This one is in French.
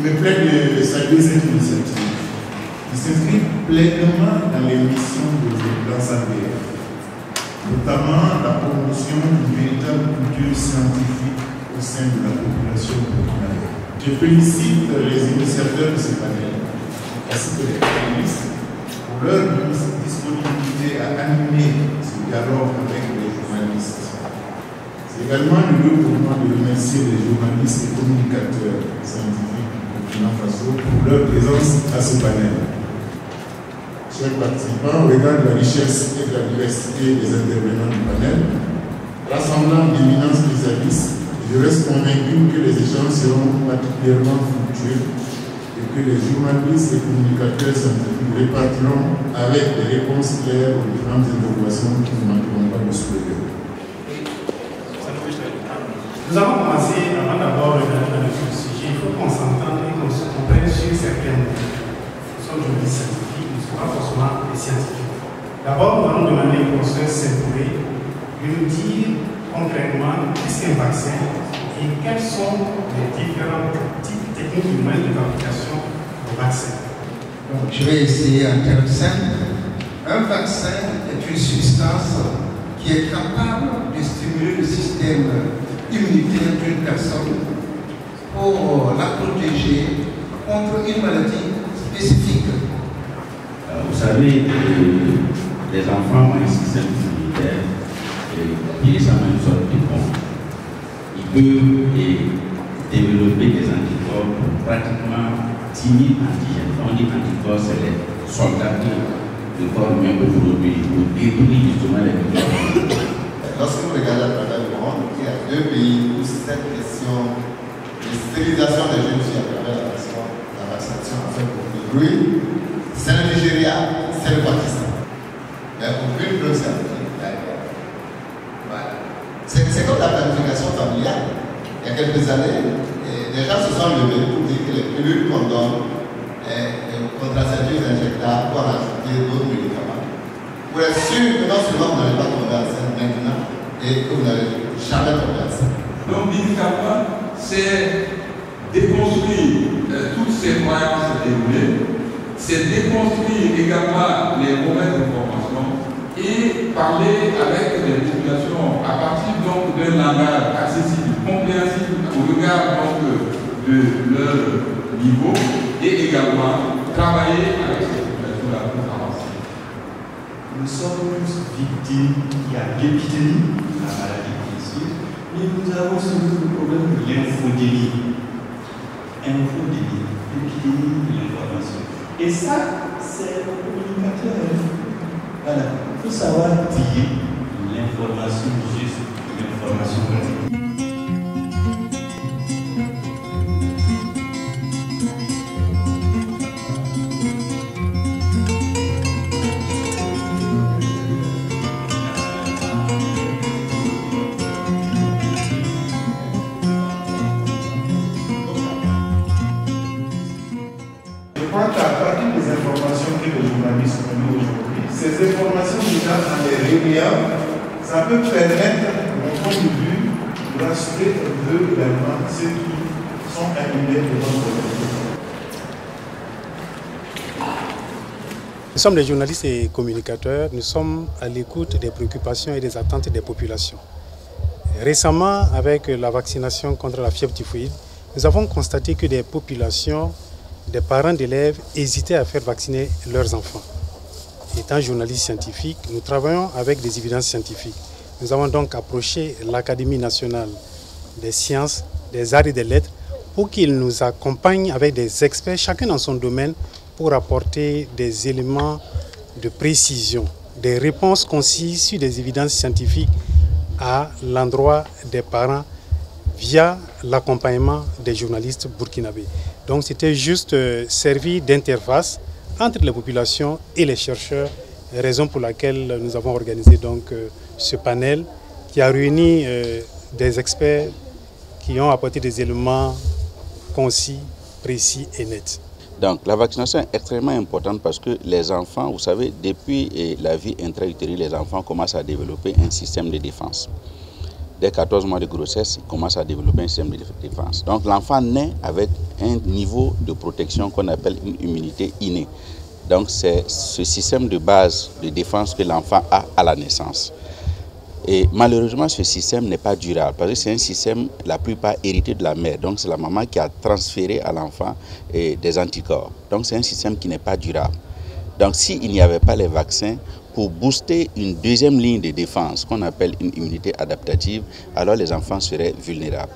me plaît de saluer cette initiative qui s'inscrit pleinement dans les missions de l'ANSADR, notamment la promotion d'une véritable culture scientifique au sein de la population burkinabé. Je félicite les initiateurs de ce panel, ainsi que les panélistes, pour leur disponibilité à animer ce dialogue avec les journalistes. C'est également le lieu pour moi de remercier les journalistes et communicateurs scientifiques du Burkina Faso pour leur présence à ce panel. Chers participants, au regard de la richesse et de la diversité des intervenants du panel, rassemblant d'éminents spécialistes, je reste convaincu que les échanges seront particulièrement fructueux et que les journalistes et communicateurs scientifiques répartiront avec des réponses claires aux différentes interrogations qui ne manqueront pas de soulever. Nous allons commencer, avant d'abord de regarder sur le sujet, il faut qu'on s'entende et qu'on se comprenne sur certains mots. Nous sommes journalistes scientifiques, nous ne sommes pas forcément des scientifiques. D'abord, nous allons demander au professeur Saint-Pouré de nous dire concrètement qu'est-ce qu'un vaccin et quels sont les différents types techniques de moyens de fabrication du vaccin. Donc, je vais essayer en termes simples. Un vaccin est une substance qui est capable de stimuler le système immunitaire d'une personne pour la protéger contre une maladie spécifique. Vous savez, les enfants ont un système immunitaire qui est une sorte de bombe. Ils peuvent développer des anticorps pour pratiquement 10 000 antigènes. On dit anticorps, c'est les soldats que le corps humain peut produire pour détruire justement les microbes. Lorsque vous regardez à travers le monde, il y a 2 pays où cette question de stérilisation des jeunes filles à travers la vaccination a fait beaucoup de bruit. C'est le Nigeria, c'est le Pakistan. Mais aucune preuve scientifique d'ailleurs. Voilà. C'est comme la planification familiale. Il y a quelques années, les gens se sont levés pour dire que les pilules qu'on donne, les contraceptifs injectables, pour ajouter d'autres médicaments. Pour être sûr que non seulement vous n'allez pas tomber enceinte maintenant et que vous n'allez jamais tomber enceinte. Donc, médicalement, c'est déconstruire toutes ces croyances déroulées, c'est déconstruire également les mauvaises informations et parler avec les populations à partir donc d'un langage accessible, compréhensible au regard donc, de leur niveau et également travailler avec ces populations-là pour avancer. Nous sommes tous victimes, il y a l'épidémie, la maladie qui suit, mais nous avons surtout le problème de l'infodémie. Infodémie, l'épidémie de l'information. Et ça, c'est le communicateur. Voilà, il faut savoir dire l'information juste, l'information continue. À partir des informations que les journalistes ont eues aujourd'hui, ces informations déjà en les réunions, ça peut permettre, de mon point de vue, de rassurer un peu également ceux qui sont animés de notre vie. Nous sommes des journalistes et communicateurs, nous sommes à l'écoute des préoccupations et des attentes des populations. Récemment, avec la vaccination contre la fièvre typhoïde, nous avons constaté que des populations, des parents d'élèves hésitaient à faire vacciner leurs enfants. Étant journalistes scientifiques, nous travaillons avec des évidences scientifiques. Nous avons donc approché l'Académie nationale des sciences, des arts et des lettres pour qu'ils nous accompagnent avec des experts, chacun dans son domaine, pour apporter des éléments de précision, des réponses concises sur des évidences scientifiques à l'endroit des parents via l'accompagnement des journalistes burkinabés. Donc c'était juste servi d'interface entre les populations et les chercheurs, raison pour laquelle nous avons organisé donc ce panel qui a réuni des experts qui ont apporté des éléments concis, précis et nets. Donc la vaccination est extrêmement importante parce que les enfants, vous savez, depuis la vie intra-utérine, les enfants commencent à développer un système de défense. Dès 14 mois de grossesse, ils commencent à développer un système de défense. Donc l'enfant naît avec un niveau de protection qu'on appelle une immunité innée. Donc c'est ce système de base de défense que l'enfant a à la naissance. Et malheureusement, ce système n'est pas durable parce que c'est un système, la plupart, hérité de la mère. Donc c'est la maman qui a transféré à l'enfant des anticorps. Donc c'est un système qui n'est pas durable. Donc s'il n'y avait pas les vaccins, pour booster une deuxième ligne de défense qu'on appelle une immunité adaptative, alors les enfants seraient vulnérables.